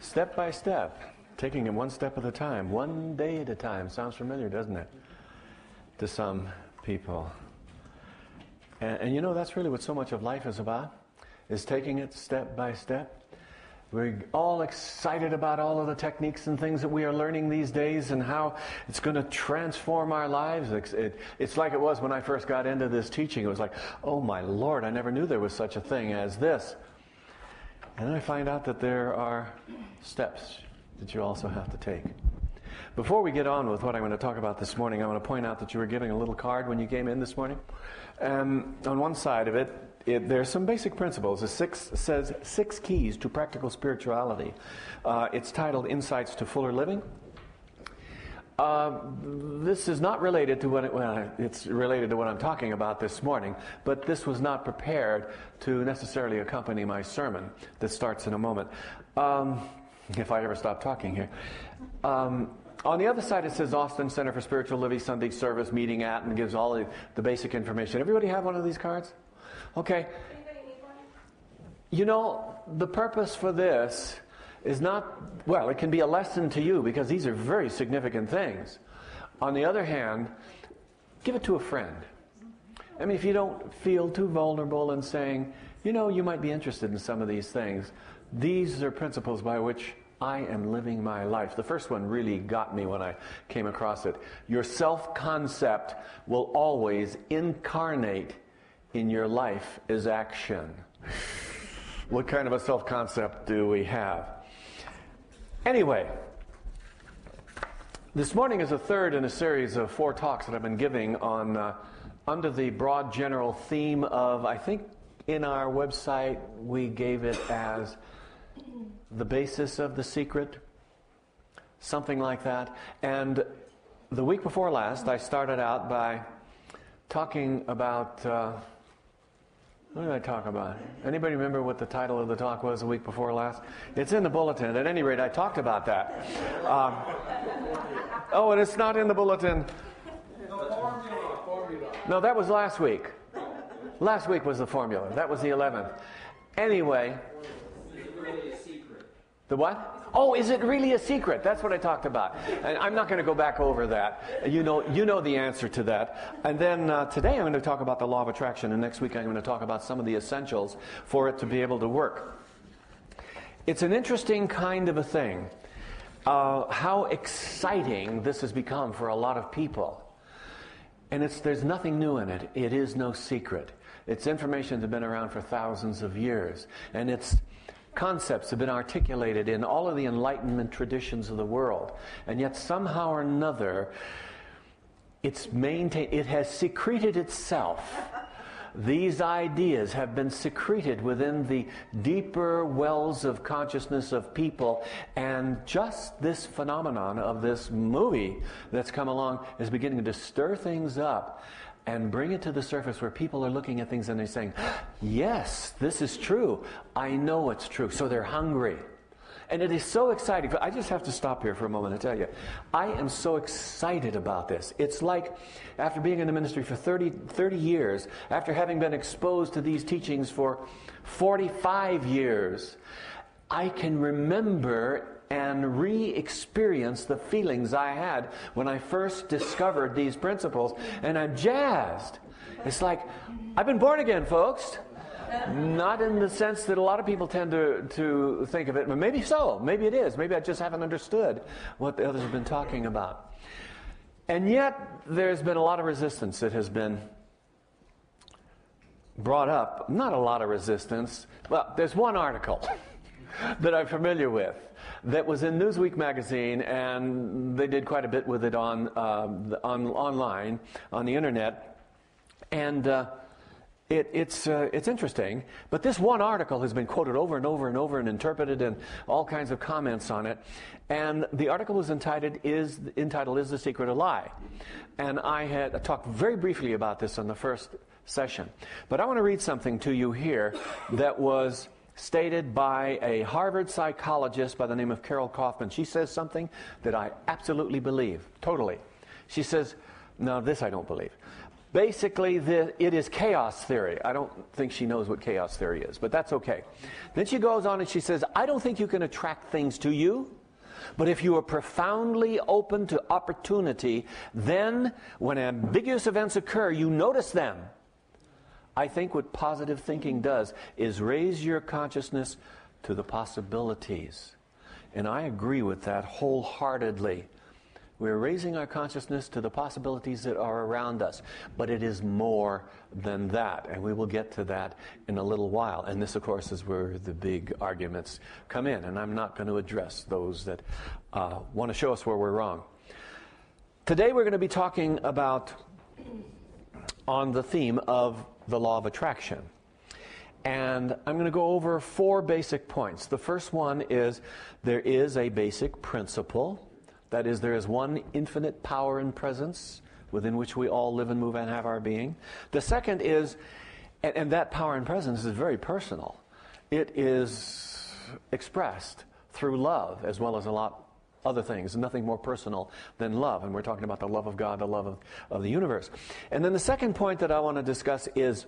step by step, taking it one step at a time, one day at a time. Sounds familiar, doesn't it? To some people. And you know, that's really what so much of life is about, is taking it step by step. We're all excited about all of the techniques and things that we are learning these days and how it's going to transform our lives. It's like it was when I first got into this teaching. It was like, oh my Lord, I never knew there was such a thing as this. And then I find out that there are steps that you also have to take. Before we get on with what I'm going to talk about this morning, I want to point out that you were given a little card when you came in this morning. On one side of it, there's some basic principles. It says 6 keys to practical spirituality. It's titled Insights to Fuller Living. This is not related to it's related to what I'm talking about this morning, but this was not prepared to necessarily accompany my sermon that starts in a moment. If I ever stop talking here. On the other side, it says Austin Center for Spiritual Living Sunday service meeting at, and gives all the basic information. Everybody have one of these cards? Okay. You know, the purpose for this is not, well, it can be a lesson to you because these are very significant things. On the other hand, give it to a friend. I mean, if you don't feel too vulnerable in saying, you know, you might be interested in some of these things, these are principles by which I am living my life. The first one really got me when I came across it. Your self-concept will always incarnate in your life as action. What kind of a self-concept do we have? Anyway, this morning is the third in a series of 4 talks that I've been giving on under the broad general theme of, I think in our website we gave it as the basis of the secret, something like that. And the week before last, I started out by talking about, what did I talk about? Anybody remember what the title of the talk was the week before last? It's in the bulletin. At any rate, I talked about that. Oh, and it's not in the bulletin. No, that was last week. Last week was the formula. That was the 11th. Anyway. The what? Oh, is it really a secret? That's what I talked about. And I'm not going to go back over that. You know the answer to that. And then today I'm going to talk about the law of attraction, and next week I'm going to talk about some of the essentials for it to be able to work. It's an interesting kind of a thing. How exciting this has become for a lot of people. And there's nothing new in it. It is no secret. It's information that's been around for thousands of years. And its concepts have been articulated in all of the Enlightenment traditions of the world. And yet somehow or another, it has secreted itself. These ideas have been secreted within the deeper wells of consciousness of people, and just this phenomenon of this movie that's come along is beginning to stir things up and bring it to the surface where people are looking at things and they're saying, yes, this is true. I know it's true. So they're hungry. And it is so exciting. I just have to stop here for a moment and tell you, I am so excited about this. It's like after being in the ministry for 30 years, after having been exposed to these teachings for 45 years, I can remember and re-experience the feelings I had when I first discovered these principles, and I'm jazzed. It's like, I've been born again, folks. Not in the sense that a lot of people tend to think of it, but maybe so. Maybe it is. Maybe I just haven't understood what the others have been talking about. And yet, there's been a lot of resistance that has been brought up. Not a lot of resistance. Well, there's one article that I'm familiar with that was in Newsweek magazine, and they did quite a bit with it online, on the internet. And it's interesting, but this one article has been quoted over and over and over and interpreted, and all kinds of comments on it. And the article was entitled "Is the Secret a Lie?" And I had talked very briefly about this in the first session. But I want to read something to you here that was stated by a Harvard psychologist by the name of Carol Kaufman. She says something that I absolutely believe, totally. She says, no, this I don't believe. Basically, it is chaos theory. I don't think she knows what chaos theory is, but that's okay. Then she goes on and she says, I don't think you can attract things to you, but if you are profoundly open to opportunity, then when ambiguous events occur, you notice them. I think what positive thinking does is raise your consciousness to the possibilities. And I agree with that wholeheartedly. We're raising our consciousness to the possibilities that are around us. But it is more than that. And we will get to that in a little while. And this, of course, is where the big arguments come in. And I'm not going to address those that want to show us where we're wrong. Today we're going to be talking about on the theme of the law of attraction. And I'm going to go over 4 basic points. The first one is there is a basic principle. That is, there is one infinite power and presence within which we all live and move and have our being. The second is, and that power and presence is very personal. It is expressed through love as well as a lot other things. Nothing more personal than love. And we're talking about the love of God, the love of the universe. And then the second point that I want to discuss is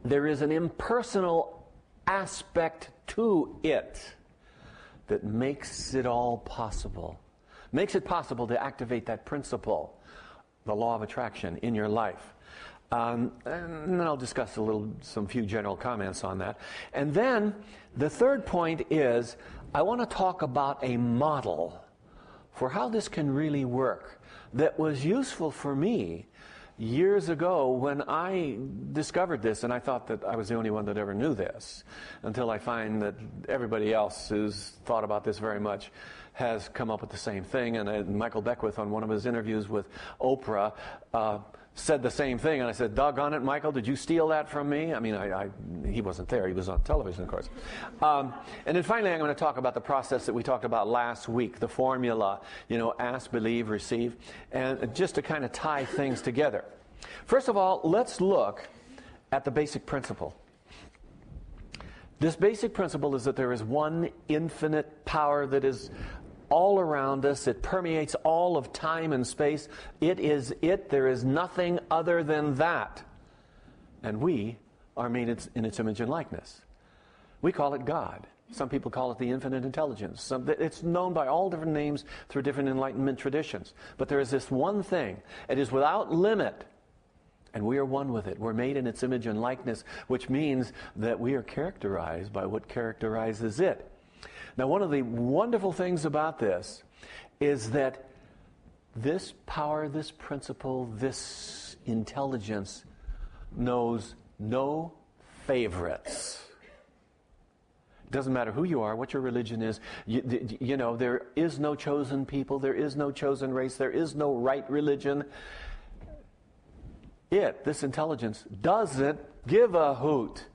there is an impersonal aspect to it that makes it all possible. Makes it possible to activate that principle, the law of attraction, in your life. And then I'll discuss some few general comments on that. And then the third point is I want to talk about a model for how this can really work that was useful for me years ago when I discovered this, and I thought that I was the only one that ever knew this, until I find that everybody else who's thought about this very much has come up with the same thing. And Michael Beckwith, on one of his interviews with Oprah, said the same thing. And I said, doggone it, Michael, did you steal that from me? I mean, he wasn't there. He was on television, of course. And then finally, I'm going to talk about the process that we talked about last week, the formula, ask, believe, receive, and just to kind of tie things together. First of all, let's look at the basic principle. This basic principle is that there is one infinite power that is all around us. It permeates all of time and space. It is it. There is nothing other than that. And we are made in its image and likeness. We call it God. Some people call it the infinite intelligence. It's known by all different names through different Enlightenment traditions. But there is this one thing. It is without limit. And we are one with it. We're made in its image and likeness, which means that we are characterized by what characterizes it. Now, one of the wonderful things about this is that this power, this principle, this intelligence knows no favorites. It doesn't matter who you are, what your religion is. There is no chosen people. There is no chosen race. There is no right religion. This intelligence, doesn't give a hoot.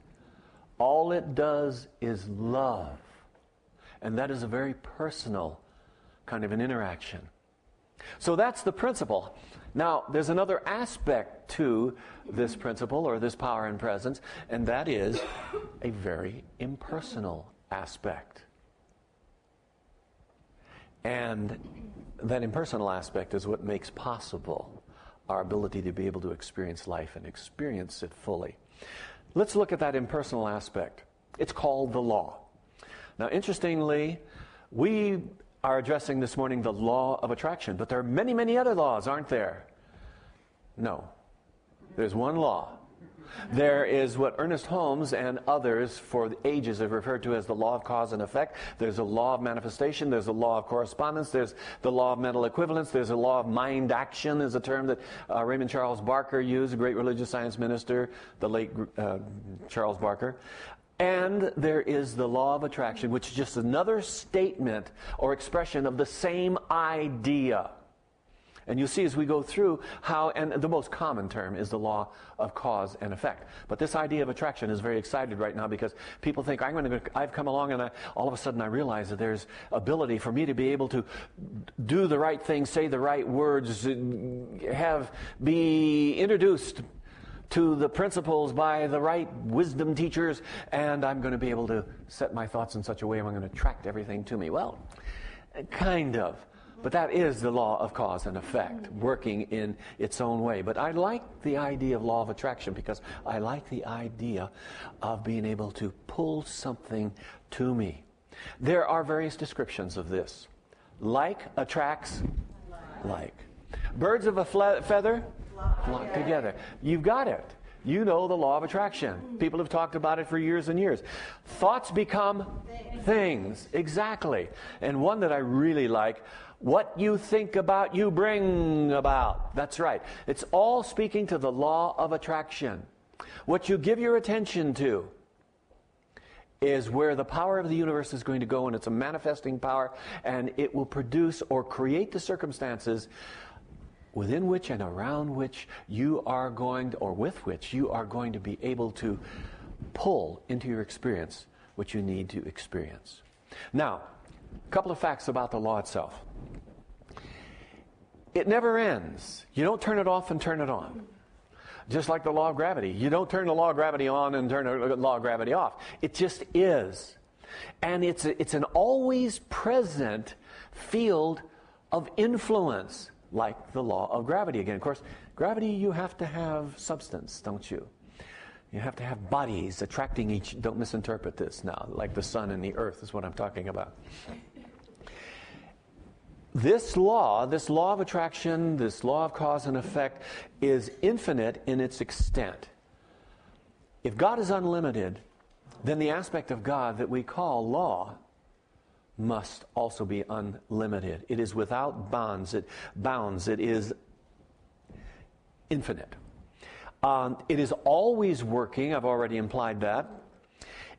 All it does is love. And that is a very personal kind of an interaction. So that's the principle. Now, there's another aspect to this principle or this power and presence, and that is a very impersonal aspect. And that impersonal aspect is what makes possible our ability to be able to experience life and experience it fully. Let's look at that impersonal aspect. It's called the law. Now, interestingly, we are addressing this morning the law of attraction, but there are many, many other laws, aren't there? No. There's one law. There is what Ernest Holmes and others for the ages have referred to as the law of cause and effect. There's a law of manifestation. There's a law of correspondence. There's the law of mental equivalence. There's a law of mind action is a term that Raymond Charles Barker used, a great religious science minister, the late Charles Barker. And there is the law of attraction, which is just another statement or expression of the same idea. And you'll see as we go through how, and the most common term is the law of cause and effect. But this idea of attraction is very excited right now because people think, I've come along and all of a sudden I realize that there's ability for me to be able to do the right thing, say the right words, be introduced to the principles by the right wisdom teachers, and I'm going to be able to set my thoughts in such a way I'm going to attract everything to me. Well, kind of. But that is the law of cause and effect, working in its own way. But I like the idea of law of attraction because I like the idea of being able to pull something to me. There are various descriptions of this. Like attracts like. Birds of a feather flock together. You've got it. You know the law of attraction. People have talked about it for years and years. Thoughts become things. Exactly. And one that I really like, what you think about, you bring about. That's right. It's all speaking to the law of attraction. What you give your attention to is where the power of the universe is going to go, and it's a manifesting power, and it will produce or create the circumstances within which and around which you are going to, or with which you are going to be able to pull into your experience what you need to experience. Now, a couple of facts about the law itself. It never ends. You don't turn it off and turn it on. Just like the law of gravity. You don't turn the law of gravity on and turn the law of gravity off. It just is. And it's an always present field of influence, like the law of gravity again. Of course, gravity, you have to have substance, don't you? You have to have bodies attracting each. Don't misinterpret this now, like the sun and the earth is what I'm talking about. This law of attraction, this law of cause and effect is infinite in its extent. If God is unlimited, then the aspect of God that we call law must also be unlimited. It is without bounds. It is infinite. It is always working. I've already implied that.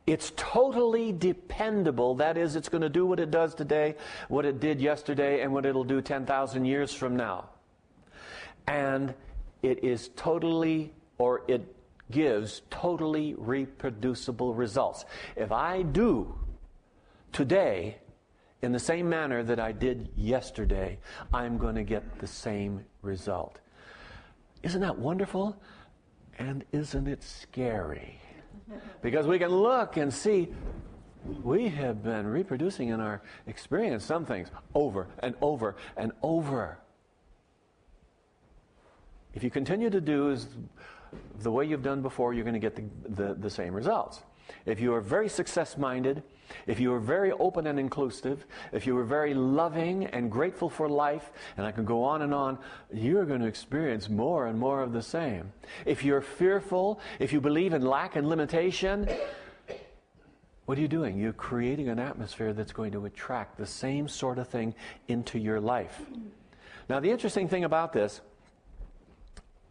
It's totally dependable. That is, it's going to do what it does today, what it did yesterday, and what it'll do 10,000 years from now. And it is totally, or it gives totally reproducible results. If I do today in the same manner that I did yesterday, I'm going to get the same result. Isn't that wonderful? And isn't it scary? Because we can look and see we have been reproducing in our experience some things over and over and over. If you continue to do the way you've done before, you're going to get the same results. If you are very success-minded, if you are very open and inclusive, if you are very loving and grateful for life, and I can go on, you're going to experience more and more of the same. If you're fearful, if you believe in lack and limitation, what are you doing? You're creating an atmosphere that's going to attract the same sort of thing into your life. Now, the interesting thing about this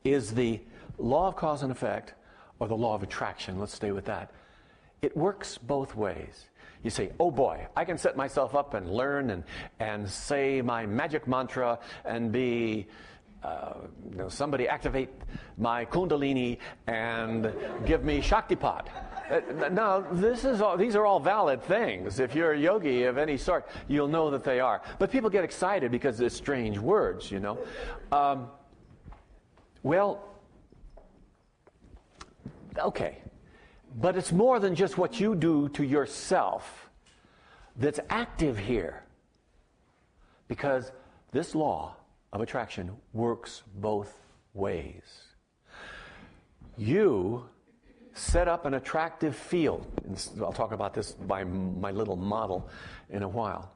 is the law of cause and effect, or the law of attraction. Let's stay with that. It works both ways. You say, oh boy, I can set myself up and learn and say my magic mantra and be, somebody activate my kundalini and give me Shaktipat. No, these are all valid things. If you're a yogi of any sort, you'll know that they are. But people get excited because they're strange words, you know. Okay. But it's more than just what you do to yourself that's active here. Because this law of attraction works both ways. You set up an attractive field. I'll talk about this by my little model in a while.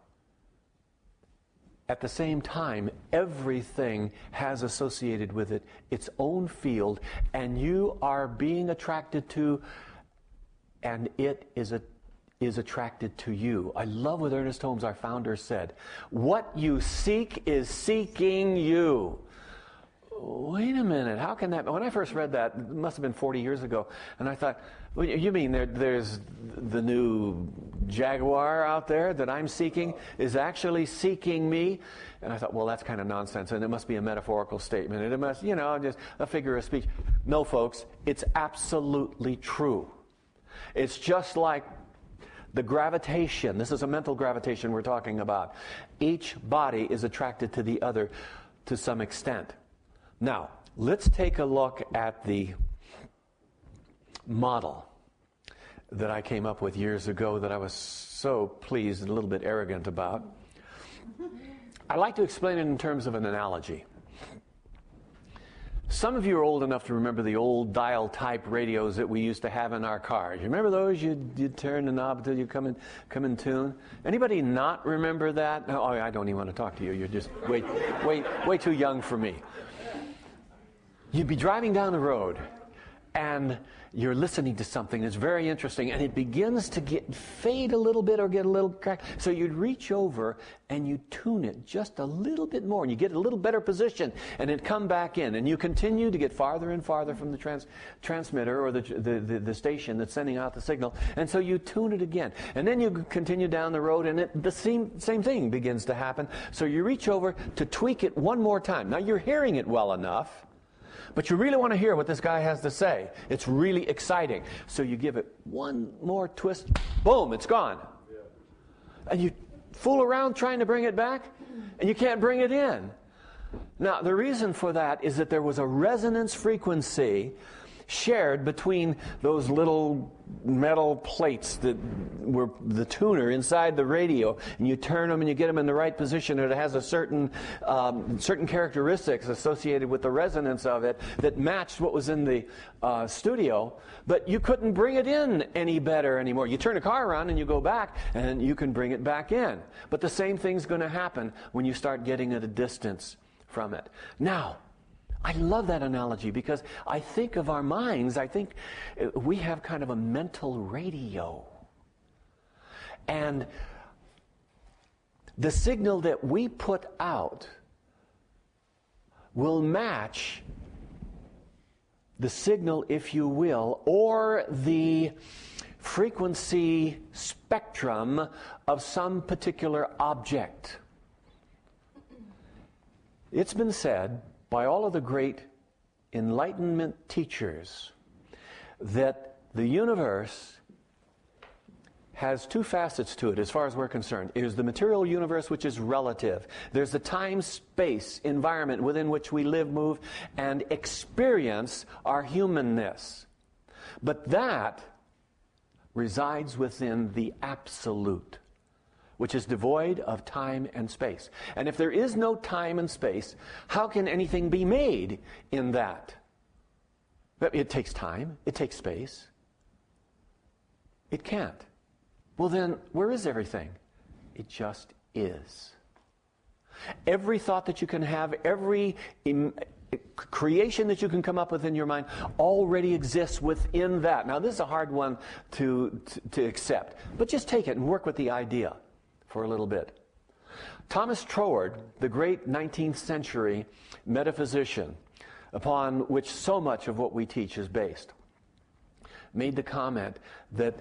At the same time, everything has associated with it its own field, and you are being attracted to, and it is attracted to you. I love what Ernest Holmes, our founder, said. What you seek is seeking you. Wait a minute, how can that? When I first read that, it must have been 40 years ago, and I thought, well, you mean there's the new Jaguar out there that I'm seeking is actually seeking me? And I thought, well, that's kind of nonsense, and it must be a metaphorical statement, and it must, just a figure of speech. No, folks, it's absolutely true. It's just like the gravitation. This is a mental gravitation we're talking about. Each body is attracted to the other to some extent. Now, let's take a look at the model that I came up with years ago that I was so pleased and a little bit arrogant about. I like to explain it in terms of an analogy. Some of you are old enough to remember the old dial-type radios that we used to have in our cars. You remember those? You'd turn the knob until you come in tune. Anybody not remember that? Oh, I don't even want to talk to you. You're just way too young for me. You'd be driving down the road, and you're listening to something that's very interesting, and it begins to fade a little bit or get a little cracked. So you'd reach over and you tune it just a little bit more, and you get a little better position, and it'd come back in, and you continue to get farther and farther from the transmitter or the station that's sending out the signal, and so you tune it again. And then you continue down the road, and the same thing begins to happen. So you reach over to tweak it one more time. Now you're hearing it well enough, but you really want to hear what this guy has to say. It's really exciting. So you give it one more twist. Boom, it's gone. Yeah. And you fool around trying to bring it back, and you can't bring it in. Now, the reason for that is that there was a resonance frequency shared between those little metal plates that were the tuner inside the radio, and you turn them and you get them in the right position, and it has a certain characteristics associated with the resonance of it that matched what was in the studio, but you couldn't bring it in any better anymore. You turn the car around and you go back, and you can bring it back in. But the same thing's going to happen when you start getting at a distance from it. Now, I love that analogy because I think of our minds, I think we have kind of a mental radio. And the signal that we put out will match the signal, if you will, or the frequency spectrum of some particular object. It's been said by all of the great Enlightenment teachers that the universe has two facets to it as far as we're concerned. There's the material universe, which is relative. There's the time-space environment within which we live, move, and experience our humanness. But that resides within the absolute, which is devoid of time and space. And if there is no time and space, how can anything be made in that? It takes time. It takes space. It can't. Well then, where is everything? It just is. Every thought that you can have, every creation that you can come up with in your mind already exists within that. Now this is a hard one to accept, but just take it and work with the idea for a little bit. Thomas Troward, the great 19th century metaphysician, upon which so much of what we teach is based, made the comment that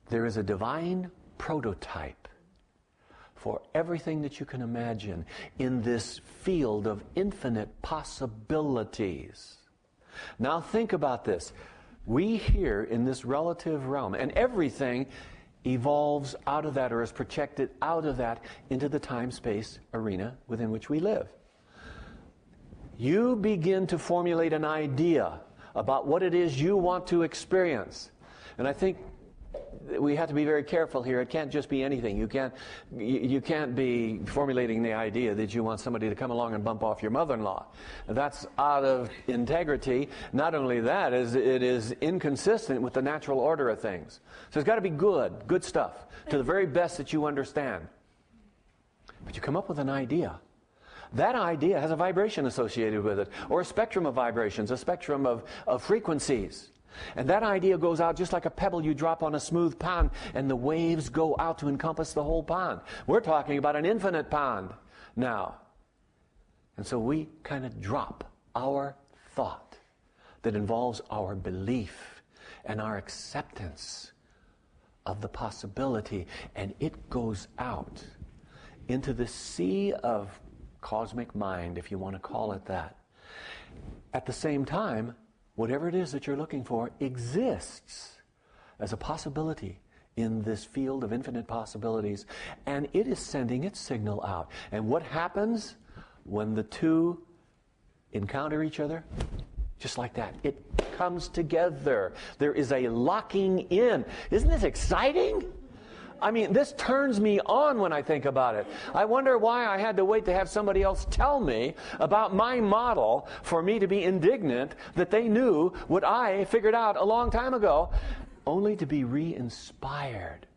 there is a divine prototype for everything that you can imagine in this field of infinite possibilities. Now think about this. We here in this relative realm, and everything evolves out of that or is projected out of that into the time-space arena within which we live. You begin to formulate an idea about what it is you want to experience. And I think we have to be very careful here. It can't just be anything. You can't be formulating the idea that you want somebody to come along and bump off your mother-in-law. That's out of integrity. Not only that, it is inconsistent with the natural order of things. So it's got to be good stuff, to the very best that you understand. But you come up with an idea. That idea has a vibration associated with it, or a spectrum of vibrations, a spectrum of frequencies. And that idea goes out just like a pebble you drop on a smooth pond, and the waves go out to encompass the whole pond. We're talking about an infinite pond now. And so we kind of drop our thought that involves our belief and our acceptance of the possibility, and it goes out into the sea of cosmic mind, if you want to call it that. At the same time, whatever it is that you're looking for exists as a possibility in this field of infinite possibilities, and it is sending its signal out. And what happens when the two encounter each other? Just like that. It comes together. There is a locking in. Isn't this exciting? I mean, this turns me on when I think about it. I wonder why I had to wait to have somebody else tell me about my model for me to be indignant that they knew what I figured out a long time ago, only to be re-inspired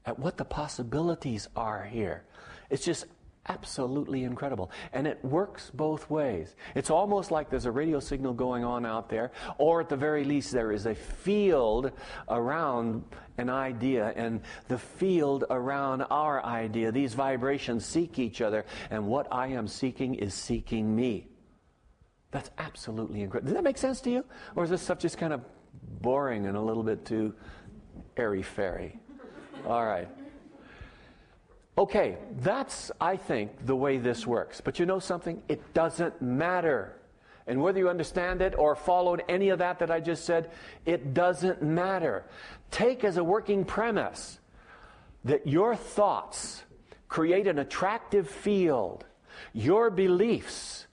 at what the possibilities are here. It's just absolutely incredible. And it works both ways. It's almost like there's a radio signal going on out there, or at the very least there is a field around an idea, and the field around our idea, these vibrations seek each other, and what I am seeking is seeking me. That's absolutely incredible. Does that make sense to you? Or is this stuff just kind of boring and a little bit too airy-fairy? All right. Okay, that's, I think, the way this works. But you know something? It doesn't matter. And whether you understand it or followed any of that I just said, it doesn't matter. Take as a working premise that your thoughts create an attractive field. Your beliefs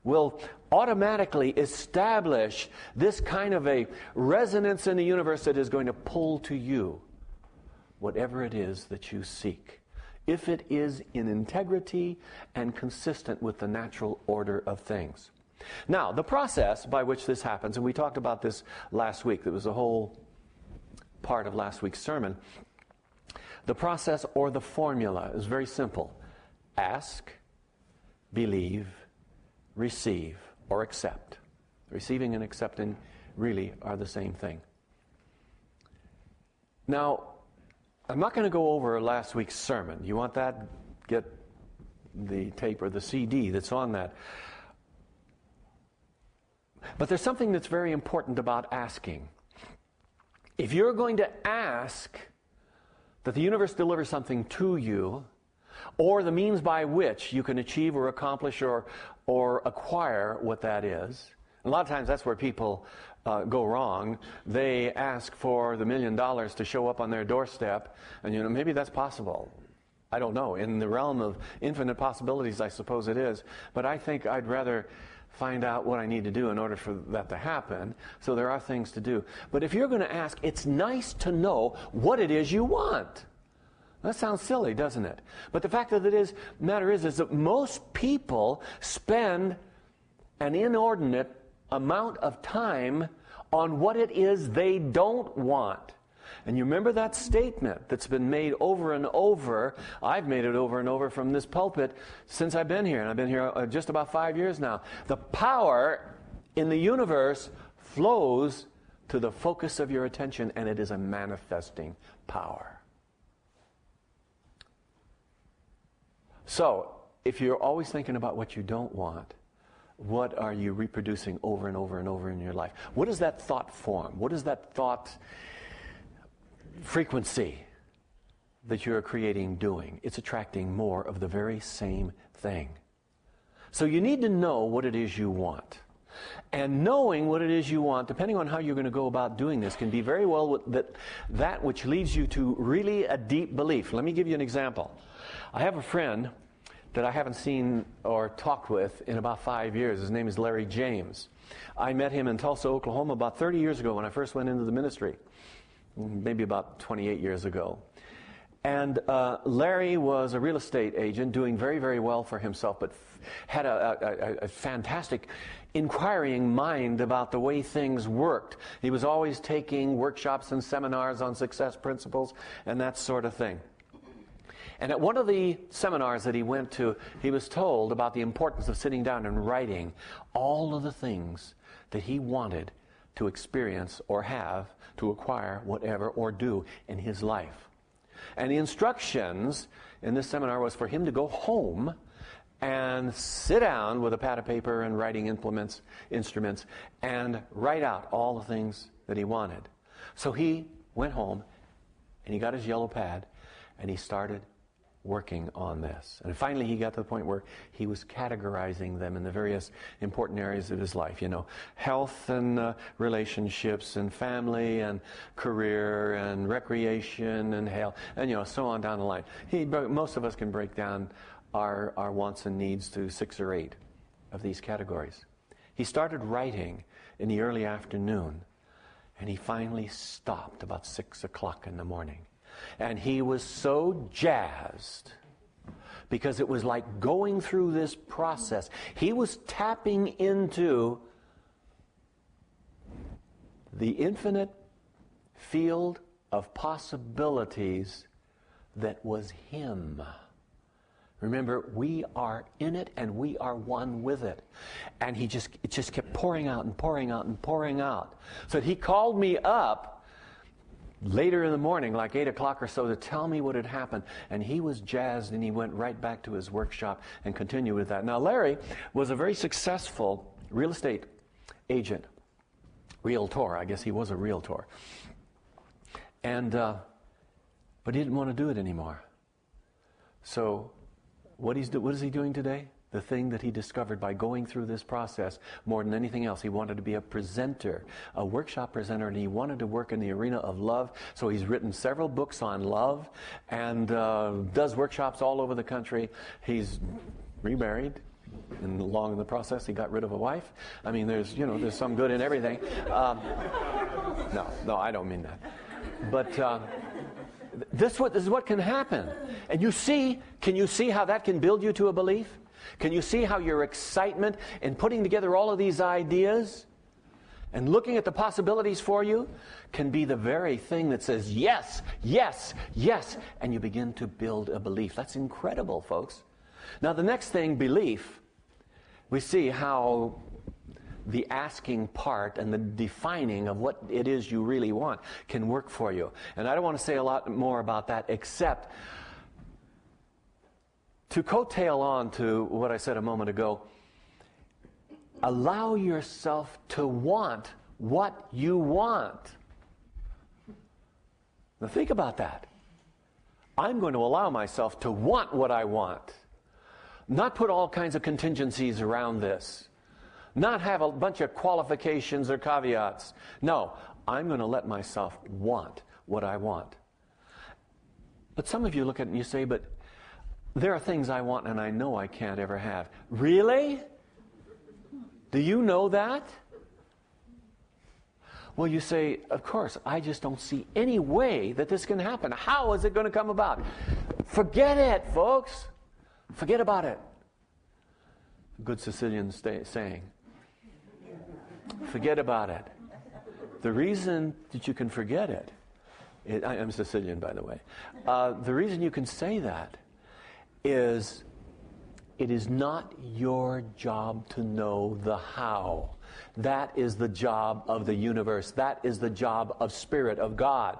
will automatically establish this kind of a resonance in the universe that is going to pull to you whatever it is that you seek, if it is in integrity and consistent with the natural order of things. Now, the process by which this happens, and we talked about this last week, that was a whole part of last week's sermon. The process or the formula is very simple. Ask, believe, receive, or accept. Receiving and accepting really are the same thing. Now, I'm not going to go over last week's sermon. You want that? Get the tape or the CD that's on that. But there's something that's very important about asking. If you're going to ask that the universe delivers something to you, or the means by which you can achieve or accomplish or acquire what that is, a lot of times that's where people go wrong. They ask for the $1 million to show up on their doorstep, and maybe that's possible. I don't know. In the realm of infinite possibilities, I suppose it is. But I think I'd rather find out what I need to do in order for that to happen. So there are things to do. But if you're going to ask, it's nice to know what it is you want. That sounds silly, doesn't it? But the fact of the matter is that most people spend an inordinate amount of time on what it is they don't want. And you remember that statement that's been made over and over. I've made it over and over from this pulpit since I've been here. And I've been here just about 5 years now. The power in the universe flows to the focus of your attention, and it is a manifesting power. So, if you're always thinking about what you don't want, what are you reproducing over and over and over in your life? What is that thought form? What is that thought frequency that you're creating doing? It's attracting more of the very same thing. So you need to know what it is you want. And knowing what it is you want, depending on how you're going to go about doing this, can be very well that which leads you to really a deep belief. Let me give you an example. I have a friend that I haven't seen or talked with in about 5 years. His name is Larry James. I met him in Tulsa, Oklahoma about 30 years ago when I first went into the ministry, maybe about 28 years ago. And Larry was a real estate agent doing very, very well for himself, but had a fantastic inquiring mind about the way things worked. He was always taking workshops and seminars on success principles and that sort of thing. And at one of the seminars that he went to, he was told about the importance of sitting down and writing all of the things that he wanted to experience or have, to acquire, whatever, or do in his life. And the instructions in this seminar was for him to go home and sit down with a pad of paper and writing instruments and write out all the things that he wanted. So he went home and he got his yellow pad and he started working on this. And finally he got to the point where he was categorizing them in the various important areas of his life. Health and relationships and family and career and recreation and health and so on down the line. Most of us can break down our wants and needs to 6 or 8 of these categories. He started writing in the early afternoon, and he finally stopped about 6 o'clock in the morning. And he was so jazzed because it was like going through this process. He was tapping into the infinite field of possibilities that was him. Remember, we are in it and we are one with it. And it just kept pouring out and pouring out and pouring out. So he called me up later in the morning, like 8 o'clock or so, to tell me what had happened. And he was jazzed, and he went right back to his workshop and continued with that. Now, Larry was a very successful real estate agent. Realtor, I guess he was a realtor. And, but he didn't want to do it anymore. So what is he doing today? The thing that he discovered by going through this process more than anything else, he wanted to be a presenter, a workshop presenter, and he wanted to work in the arena of love. So he's written several books on love and does workshops all over the country. He's remarried. And along in the process, he got rid of a wife. I mean, there's some good in everything. No, I don't mean that. But this is what can happen. And can you see how that can build you to a belief? Can you see how your excitement in putting together all of these ideas and looking at the possibilities for you can be the very thing that says, yes, yes, yes, and you begin to build a belief. That's incredible, folks. Now, the next thing, belief, we see how the asking part and the defining of what it is you really want can work for you. And I don't want to say a lot more about that except to coattail on to what I said a moment ago. Allow yourself to want what you want. Now think about that. I'm going to allow myself to want what I want. Not put all kinds of contingencies around this. Not have a bunch of qualifications or caveats. No, I'm going to let myself want what I want. But some of you look at it and you say, but there are things I want and I know I can't ever have. Really? Do you know that? Well, you say, of course, I just don't see any way that this can happen. How is it going to come about? Forget it, folks. Forget about it. Good Sicilian saying. Forget about it. The reason that you can forget it, I'm Sicilian, by the way. The reason you can say that is it is not your job to know the how. That is the job of the universe. That is the job of Spirit, of God.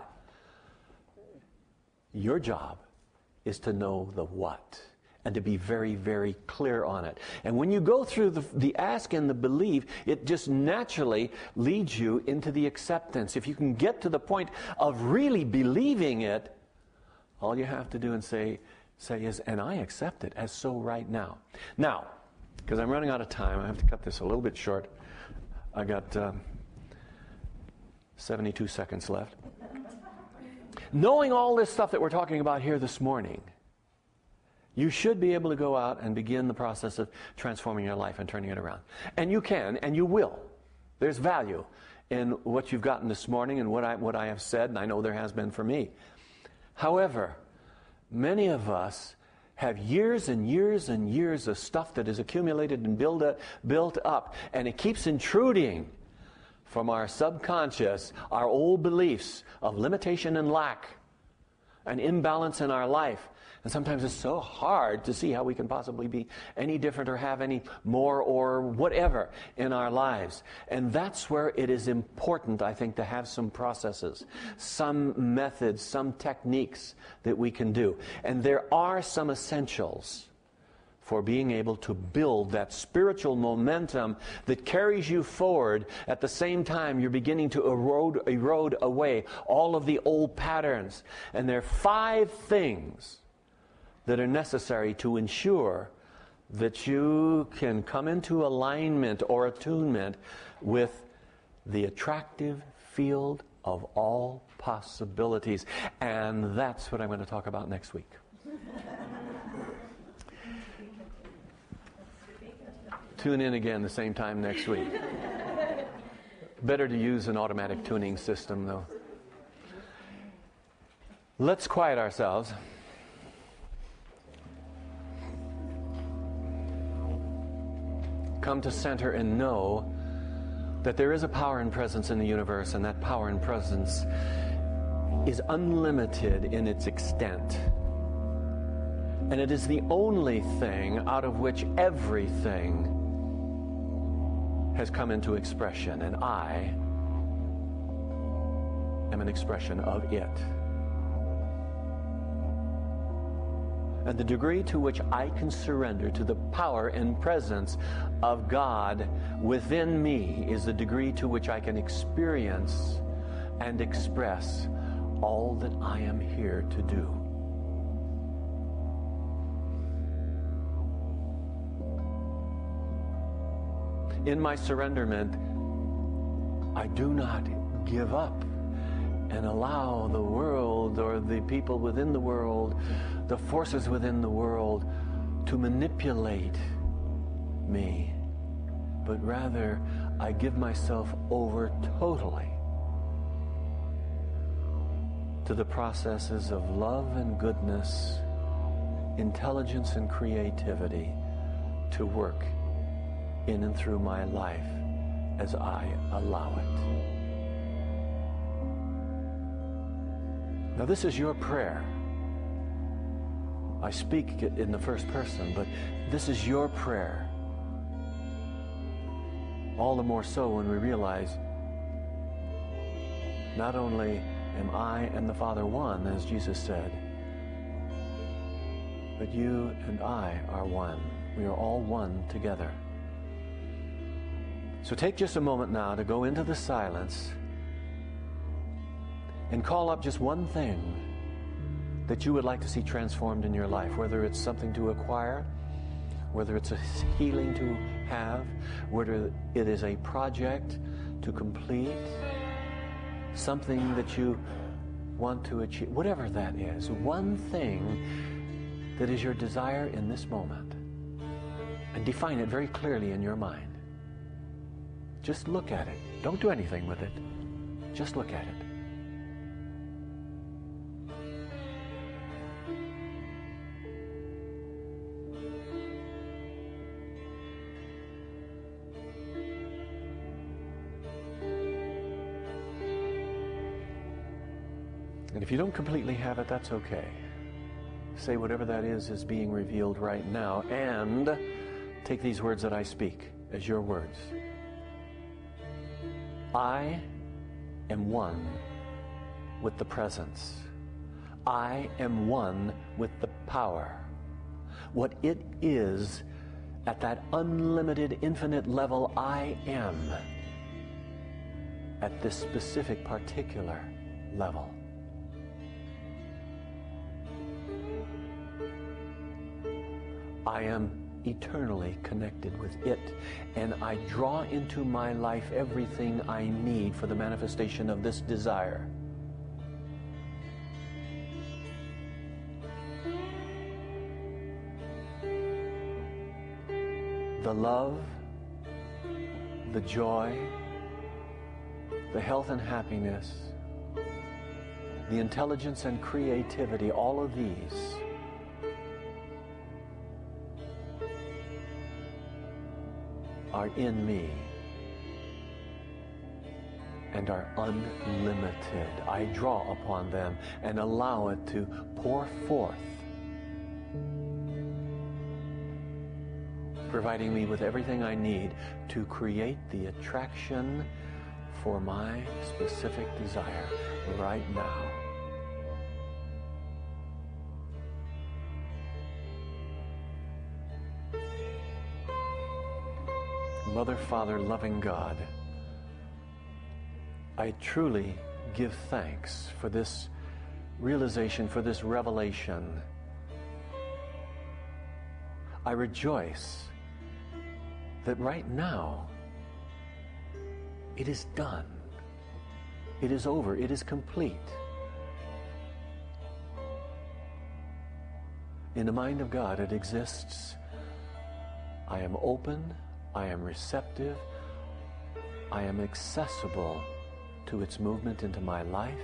Your job is to know the what and to be very, very clear on it. And when you go through the ask and the believe, it just naturally leads you into the acceptance. If you can get to the point of really believing it, all you have to do and say is, and I accept it as so right now. Now, because I'm running out of time, I have to cut this a little bit short. I got 72 seconds left. Knowing all this stuff that we're talking about here this morning, you should be able to go out and begin the process of transforming your life and turning it around. And you can, and you will. There's value in what you've gotten this morning and what I have said, and I know there has been for me. However, many of us have years and years and years of stuff that is accumulated and built up, and it keeps intruding from our subconscious, our old beliefs of limitation and lack, an imbalance in our life. And sometimes it's so hard to see how we can possibly be any different or have any more or whatever in our lives. And that's where it is important, I think, to have some processes, some methods, some techniques that we can do. And there are some essentials for being able to build that spiritual momentum that carries you forward. At the same time, you're beginning to erode away all of the old patterns. And there are 5 things that are necessary to ensure that you can come into alignment or attunement with the attractive field of all possibilities. And that's what I'm going to talk about next week. Tune in again the same time next week. Better to use an automatic tuning system, though. Let's quiet ourselves. Come to center and know that there is a power and presence in the universe, and that power and presence is unlimited in its extent. And it is the only thing out of which everything has come into expression, and I am an expression of it. And the degree to which I can surrender to the power and presence of God within me is the degree to which I can experience and express all that I am here to do. In my surrenderment, I do not give up and allow the world or the people within the world, the forces within the world, to manipulate me. But rather, I give myself over totally to the processes of love and goodness, intelligence and creativity to work in and through my life as I allow it. Now, this is your prayer. I speak it in the first person, but this is your prayer. All the more so when we realize not only am I and the Father one, as Jesus said, but you and I are one. We are all one together. So take just a moment now to go into the silence and call up just one thing that you would like to see transformed in your life, whether it's something to acquire, whether it's a healing to have, whether it is a project to complete, something that you want to achieve, whatever that is, one thing that is your desire in this moment. And define it very clearly in your mind. Just look at it. Don't do anything with it. Just look at it. And if you don't completely have it, that's okay. Say whatever that is being revealed right now, and take these words that I speak as your words. I am one with the presence. I am one with the power. What it is at that unlimited, infinite level, I am at this specific, particular level. I am eternally connected with it, and I draw into my life everything I need for the manifestation of this desire. The love, the joy, the health and happiness, the intelligence and creativity, all of these are in me and are unlimited. I draw upon them and allow it to pour forth, providing me with everything I need to create the attraction for my specific desire right now. Mother, Father, loving God, I truly give thanks for this realization, for this revelation. I rejoice that right now it is done. It is over. It is complete. In the mind of God, it exists. I am open. I am receptive. I am accessible to its movement into my life.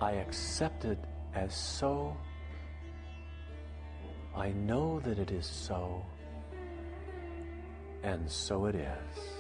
I accept it as so. I know that it is so, and so it is.